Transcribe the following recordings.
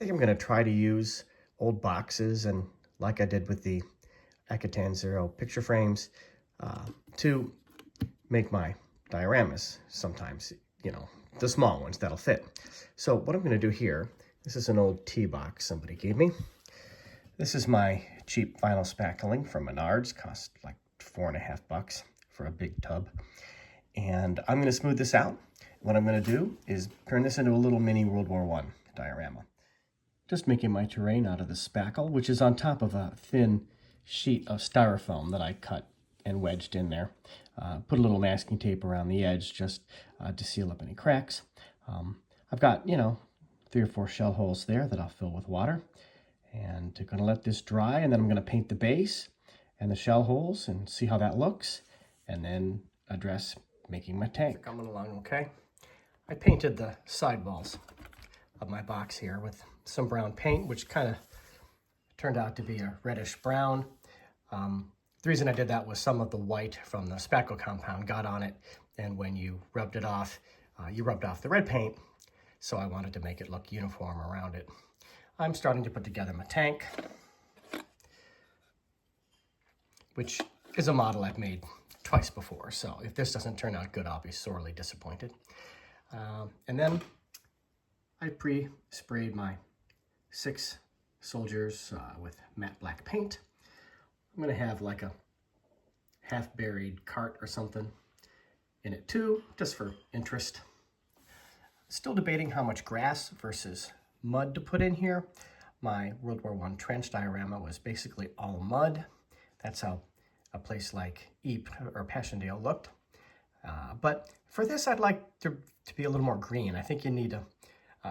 think I'm going to try to use old boxes, and like I did with the Ekatan Zero picture frames, to make my dioramas sometimes, you know, the small ones that'll fit. So what I'm going to do here, this is an old teabox somebody gave me. This is my cheap vinyl spackling from Menards, cost like $4.50 for a big tub. And I'm going to smooth this out. What I'm going to do is turn this into a little mini World War I diorama. Just making my terrain out of the spackle, which is on top of a thin sheet of styrofoam that I cut and wedged in there. Put a little masking tape around the edge just to seal up any cracks. I've got, 3 or 4 shell holes there that I'll fill with water. And I'm going to let this dry, and then I'm going to paint the base and the shell holes and see how that looks, and then address making my tank. Coming along okay. I painted the side walls of my box here with some brown paint, which kind of turned out to be a reddish brown. The reason I did that was some of the white from the spackle compound got on it, and when you rubbed it off, you rubbed off the red paint, so I wanted to make it look uniform around it. I'm starting to put together my tank, which is a model I've made twice before, so if this doesn't turn out good, I'll be sorely disappointed. And then I pre-sprayed my 6 soldiers with matte black paint. I'm going to have like a half-buried cart or something in it too, just for interest. Still debating how much grass versus mud to put in here. My World War I trench diorama was basically all mud. That's how a place like Ypres or Passchendaele looked. But for this, I'd like to be a little more green. I think you need to,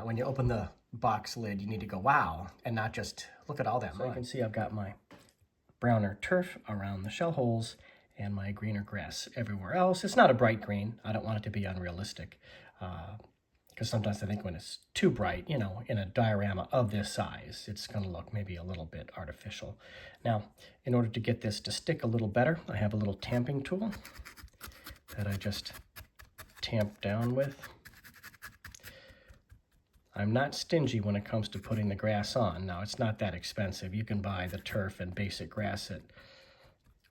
when you open the box lid, you need to go, wow, and not just look at all that mud. So you can see I've got my browner turf around the shell holes and my greener grass everywhere else. It's not a bright green. I don't want it to be unrealistic. Because sometimes I think when it's too bright, in a diorama of this size, it's going to look maybe a little bit artificial. Now, in order to get this to stick a little better, I have a little tamping tool that I just tamp down with. I'm not stingy when it comes to putting the grass on. Now, it's not that expensive. You can buy the turf and basic grass at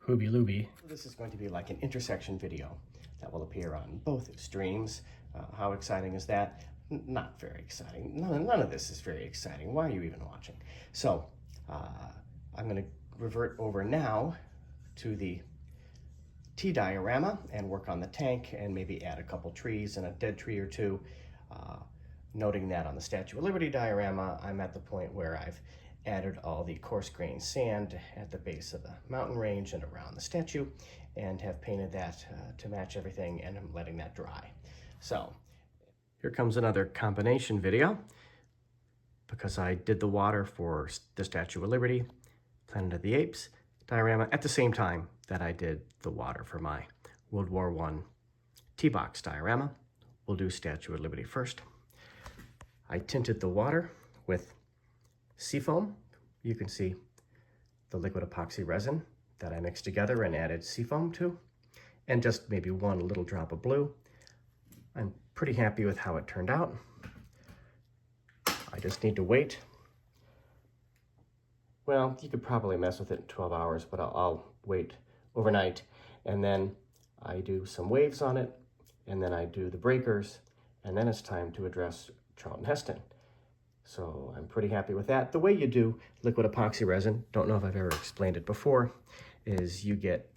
Hooby Looby. This is going to be like an intersection video that will appear on both streams. How exciting is that? Not very exciting. None of this is very exciting. Why are you even watching? So I'm going to revert over now to the diorama and work on the tank and maybe add a couple trees and a dead tree or two. Noting that on the Statue of Liberty diorama, I'm at the point where I've added all the coarse grained sand at the base of the mountain range and around the statue, and have painted that to match everything, and I'm letting that dry. So here comes another combination video, because I did the water for the Statue of Liberty, Planet of the Apes diorama at the same time that I did the water for my World War I teabox diorama. We'll do Statue of Liberty first. I tinted the water with seafoam. You can see the liquid epoxy resin that I mixed together and added seafoam to, and just maybe one little drop of blue. I'm pretty happy with how it turned out. I just need to wait. Well, you could probably mess with it in 12 hours, but I'll wait overnight. And then I do some waves on it, and then I do the breakers, and then it's time to address Charlton Heston. So I'm pretty happy with that. The way you do liquid epoxy resin, don't know if I've ever explained it before, is you get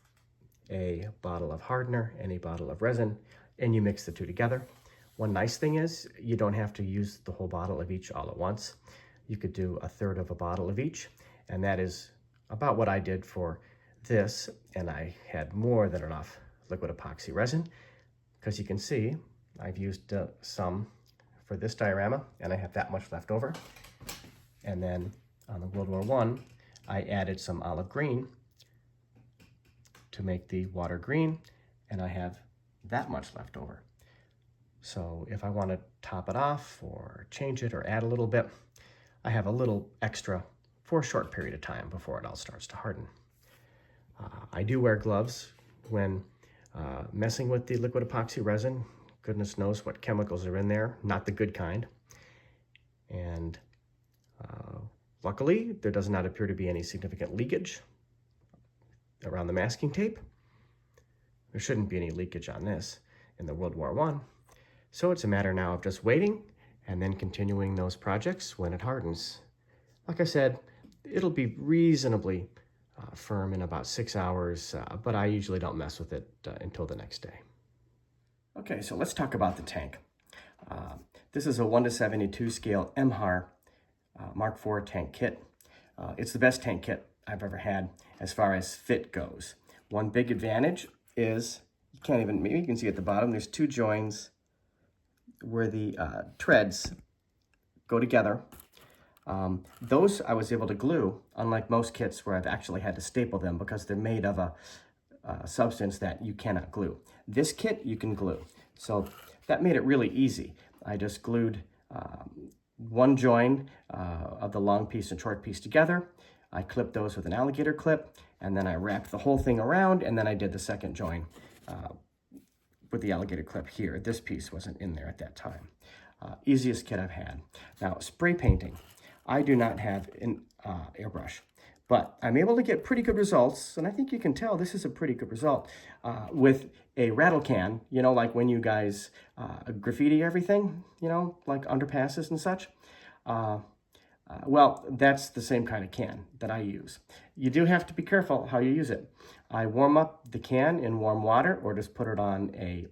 a bottle of hardener and a bottle of resin, and you mix the two together. One nice thing is you don't have to use the whole bottle of each all at once. You could do 1/3 of a bottle of each, and that is about what I did for this, and I had more than enough liquid epoxy resin, because you can see I've used some for this diorama, and I have that much left over. And then on the World War I added some olive green to make the water green, and I have that much left over. So if I want to top it off or change it or add a little bit, I have a little extra for a short period of time before it all starts to harden. I do wear gloves when messing with the liquid epoxy resin. Goodness knows what chemicals are in there, not the good kind. And Luckily, there does not appear to be any significant leakage around the masking tape. There shouldn't be any leakage on this in the World War I. So it's a matter now of just waiting and then continuing those projects when it hardens. Like I said, it'll be reasonably firm in about 6 hours, but I usually don't mess with it until the next day. Okay, so let's talk about the tank. This is a 1:72 scale MHAR Mark IV tank kit. It's the best tank kit I've ever had as far as fit goes. One big advantage is, maybe you can see at the bottom, there's 2 joins where the treads go together. Those I was able to glue, unlike most kits where I've actually had to staple them because they're made of a substance that you cannot glue. This kit you can glue, so that made it really easy. I just glued one join of the long piece and short piece together. I clipped those with an alligator clip, and then I wrapped the whole thing around, and then I did the second join with the alligator clip here. This piece wasn't in there at that time. Easiest kit I've had. Now, spray painting. I do not have an airbrush, but I'm able to get pretty good results, and I think you can tell this is a pretty good result with a rattle can, you know, like when you guys graffiti everything, you know, like underpasses and such. Well, that's the same kind of can that I use. You do have to be careful how you use it. I warm up the can in warm water or just put it on a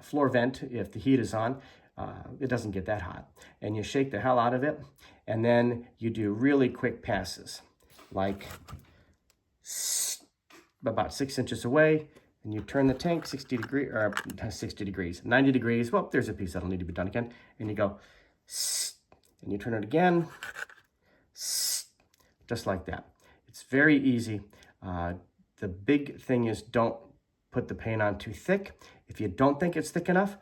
floor vent if the heat is on. It doesn't get that hot. And you shake the hell out of it, and then you do really quick passes, like about 6 inches away, and you turn the tank 90 degrees. Well, there's a piece that'll need to be done again. And you go, and you turn it again, just like that. It's very easy. The big thing is don't put the paint on too thick. If you don't think it's thick enough,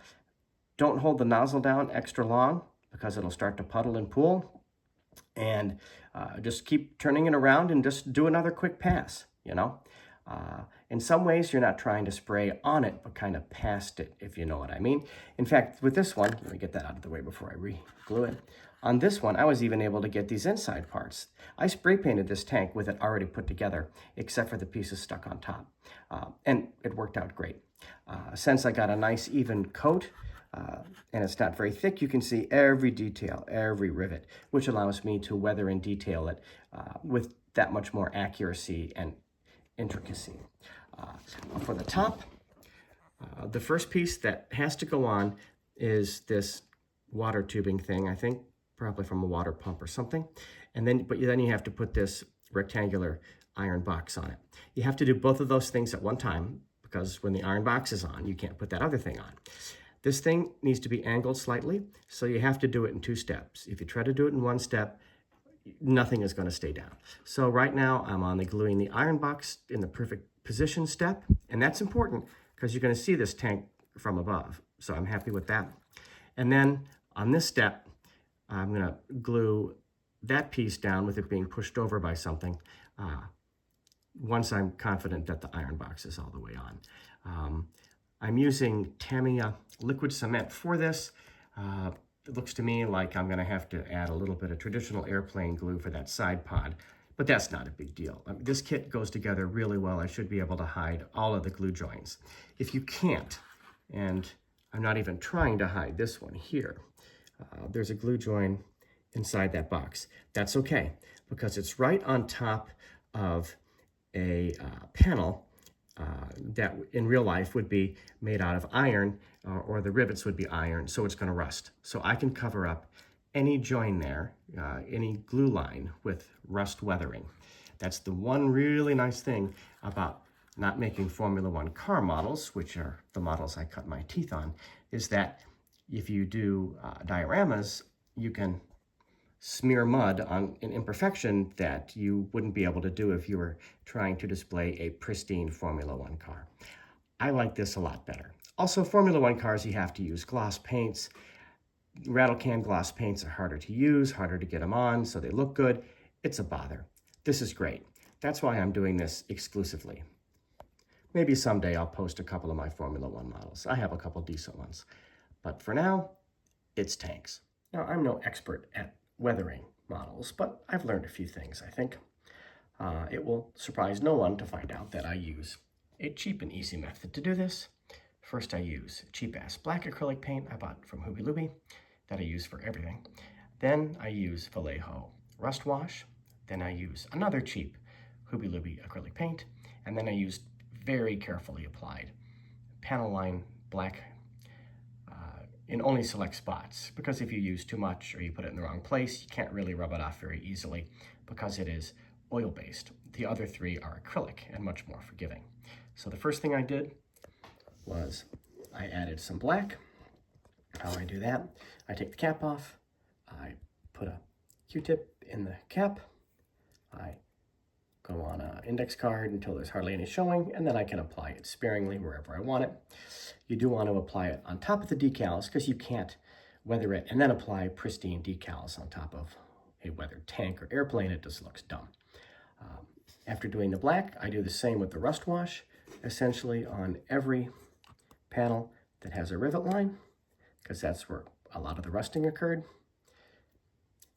don't hold the nozzle down extra long because it'll start to puddle and pool. And just keep turning it around and just do another quick pass, you know. In some ways, you're not trying to spray on it, but kind of past it, if you know what I mean. In fact, with this one, let me get that out of the way before I re-glue it. On this one, I was even able to get these inside parts. I spray painted this tank with it already put together, except for the pieces stuck on top. And it worked out great. Since I got a nice even coat, and it's not very thick, you can see every detail, every rivet, which allows me to weather and detail it with that much more accuracy and intricacy. For the top, the first piece that has to go on is this water tubing thing, I think, probably from a water pump or something. And then, then you have to put this rectangular iron box on it. You have to do both of those things at one time because when the iron box is on, you can't put that other thing on. This thing needs to be angled slightly, so you have to do it in 2 steps. If you try to do it in 1 step, nothing is going to stay down. So right now I'm on the gluing the iron box in the perfect position step, and that's important because you're going to see this tank from above. So I'm happy with that. And then on this step, I'm going to glue that piece down with it being pushed over by something once I'm confident that the iron box is all the way on. I'm using Tamiya liquid cement for this. It looks to me like I'm going to have to add a little bit of traditional airplane glue for that side pod, but that's not a big deal. I mean, this kit goes together really well. I should be able to hide all of the glue joins. If you can't, and I'm not even trying to hide this one here, there's a glue join inside that box. That's okay, because it's right on top of a panel that in real life would be made out of iron, or the rivets would be iron, so it's going to rust. So I can cover up any join there, any glue line with rust weathering. That's the one really nice thing about not making Formula One car models, which are the models I cut my teeth on, is that if you do dioramas, you can smear mud on an imperfection that you wouldn't be able to do if you were trying to display a pristine Formula One car. I like this a lot better. Also, Formula One cars, you have to use gloss paints. Rattle can gloss paints are harder to use, harder to get them on, so they look good. It's a bother. This is great. That's why I'm doing this exclusively. Maybe someday I'll post a couple of my Formula One models. I have a couple decent ones. But for now, it's tanks. Now, I'm no expert at weathering models, but I've learned a few things, I think. It will surprise no one to find out that I use a cheap and easy method to do this. First, I use cheap-ass black acrylic paint I bought from Hobby Lobby that I use for everything. Then I use Vallejo Rust Wash. Then I use another cheap Hobby Lobby acrylic paint. And then I use very carefully applied panel line black in only select spots, because if you use too much or you put it in the wrong place, you can't really rub it off very easily because it is oil-based. The other three are acrylic and much more forgiving. So the first thing I did was I added some black. How I do that, I take the cap off, I put a Q-tip in the cap, I go on an index card until there's hardly any showing, and then I can apply it sparingly wherever I want it. You do want to apply it on top of the decals because you can't weather it and then apply pristine decals on top of a weathered tank or airplane. It just looks dumb. After doing the black, I do the same with the rust wash, essentially on every panel that has a rivet line, because that's where a lot of the rusting occurred.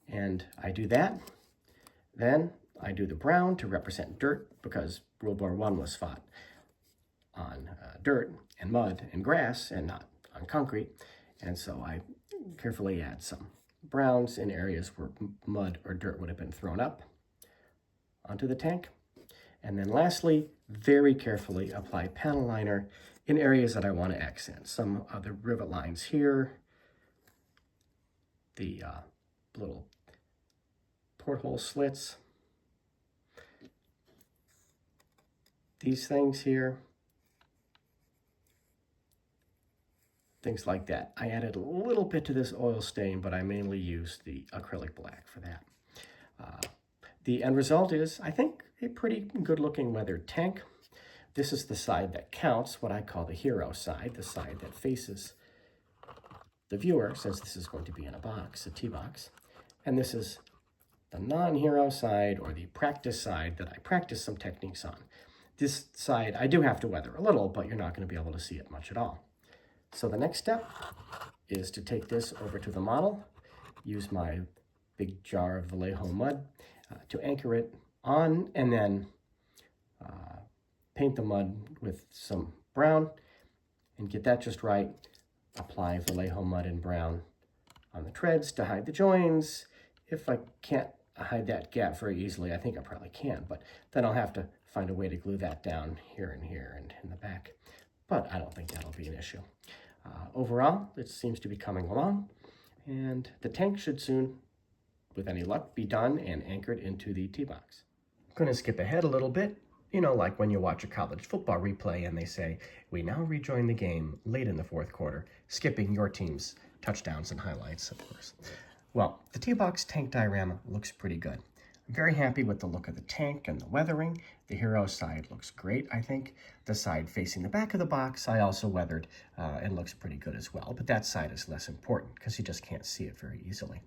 And I do that. Then I do the brown to represent dirt, because World War I was fought on dirt and mud and grass and not on concrete. And so I carefully add some browns in areas where mud or dirt would have been thrown up onto the tank. And then lastly, very carefully apply panel liner in areas that I want to accent. Some of the rivet lines here, the little porthole slits, these things here, things like that. I added a little bit to this oil stain, but I mainly used the acrylic black for that. The end result is, I think, a pretty good looking weathered tank. This is the side that counts, what I call the hero side, the side that faces the viewer, since this is going to be in a box, a teabox. And this is the non-hero side, or the practice side, that I practice some techniques on. This side I do have to weather a little, but you're not going to be able to see it much at all. So the next step is to take this over to the model, use my big jar of Vallejo mud to anchor it on, and then paint the mud with some brown and get that just right. Apply Vallejo mud and brown on the treads to hide the joins. If I can't hide that gap very easily, I think I probably can, but then I'll have to find a way to glue that down here and here and in the back. But I don't think that'll be an issue. Overall, it seems to be coming along, and the tank should soon, with any luck, be done and anchored into the teabox. I'm going to skip ahead a little bit. You know, like when you watch a college football replay and they say, "We now rejoin the game late in the fourth quarter," skipping your team's touchdowns and highlights, of course. Well, the Teabox tank diorama looks pretty good. I'm very happy with the look of the tank and the weathering. The hero side looks great, I think. The side facing the back of the box, I also weathered and looks pretty good as well. But that side is less important because you just can't see it very easily.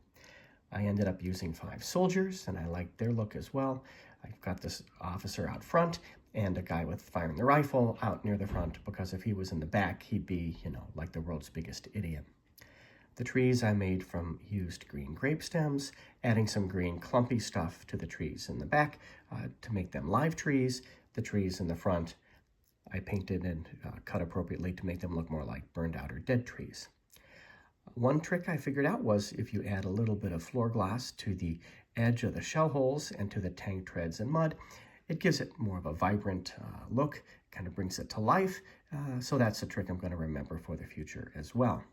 I ended up using 5 soldiers, and I like their look as well. I've got this officer out front and a guy with firing the rifle out near the front, because if he was in the back, he'd be, you know, like the world's biggest idiot. The trees I made from used green grape stems, adding some green clumpy stuff to the trees in the back to make them live trees. The trees in the front I painted and cut appropriately to make them look more like burned out or dead trees. One trick I figured out was if you add a little bit of floor glass to the edge of the shell holes and to the tank treads and mud, it gives it more of a vibrant look, kind of brings it to life. So that's a trick I'm going to remember for the future as well.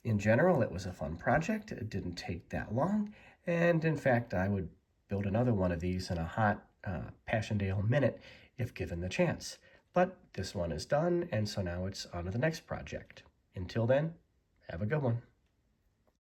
In general, it was a fun project. It didn't take that long. And in fact, I would build another one of these in a hot Passchendaele minute if given the chance. But this one is done, and so now it's on to the next project. Until then, have a good one.